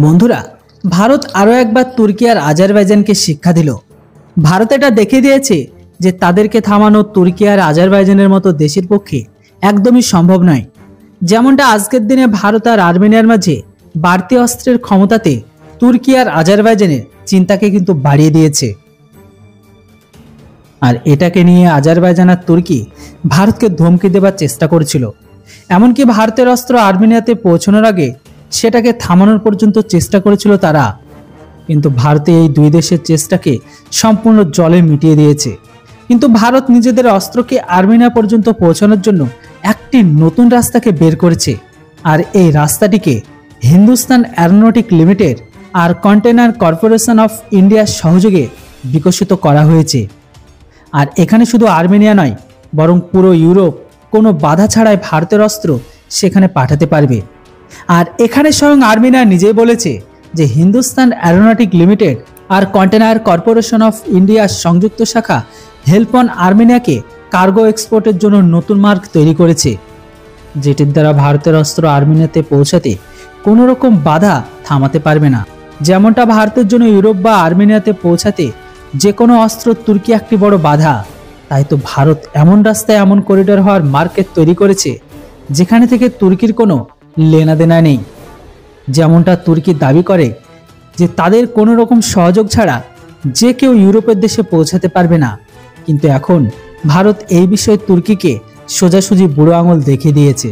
বন্ধুরা, ভারত আরও একবার তুর্কি আর আজারবাইজানকে শিক্ষা দিল। ভারত এটা দেখিয়ে দিয়েছে যে তাদেরকে থামানো তুর্কি আর আজারবাইজানের মতো দেশের পক্ষে একদমই সম্ভব নয়। যেমনটা আজকের দিনে ভারত আর আর্মেনিয়ার মাঝে বাড়তি অস্ত্রের ক্ষমতাতে তুর্কি আর আজারবাইজানের চিন্তাকে কিন্তু বাড়িয়ে দিয়েছে। আর এটাকে নিয়ে আজারবাইজান আর তুর্কি ভারতকে ধমকি দেবার চেষ্টা করেছিল। এমনকি ভারতের অস্ত্র আর্মেনিয়াতে পৌঁছানোর আগে সেটাকে থামানোর পর্যন্ত চেষ্টা করেছিল তারা, কিন্তু ভারতে এই দুই দেশের চেষ্টাকে সম্পূর্ণ জলে মিটিয়ে দিয়েছে। কিন্তু ভারত নিজেদের অস্ত্রকে আর্মেনিয়া পর্যন্ত পৌঁছানোর জন্য একটি নতুন রাস্তাকে বের করেছে, আর এই রাস্তাটিকে হিন্দুস্তান অ্যারোনটিক লিমিটেড আর কন্টেনার কর্পোরেশন অফ ইন্ডিয়ার সহযোগে বিকশিত করা হয়েছে। আর এখানে শুধু আর্মেনিয়া নয়, বরং পুরো ইউরোপ কোনো বাধা ছাড়াই ভারতের অস্ত্র সেখানে পাঠাতে পারবে। আর এখানে স্বয়ং আর্মেনিয়া নিজেই বলেছে যে হিন্দুস্তান অ্যারোনটিক লিমিটেড আর কন্টেনার কর্পোরেশন অফ ইন্ডিয়ার সংযুক্ত শাখা হেল্প অন আর্মেনিয়াকে কার্গো এক্সপোর্টের জন্য নতুন মার্গ তৈরি করেছে, যেটির দ্বারা ভারতের অস্ত্র আর্মেনিয়াতে পৌঁছাতে কোনো রকম বাধা থামাতে পারবে না। যেমনটা ভারতের জন্য ইউরোপ বা আর্মেনিয়াতে পৌঁছাতে যে কোনো অস্ত্র তুর্কি একটি বড় বাধা, তাই তো ভারত এমন রাস্তায় এমন করিডোর হওয়ার মার্কেট তৈরি করেছে যেখানে থেকে তুর্কির কোনো লেনাদেনা নেই। যেমনটা তুর্কি দাবি করে যে তাদের কোনো রকম সহযোগ ছাড়া যে কেউ ইউরোপের দেশে পৌঁছাতে পারবে না, কিন্তু এখন ভারত এই বিষয়ে তুর্কিকে সোজাসুজি বুড়ো আঙুল দেখিয়ে দিয়েছে।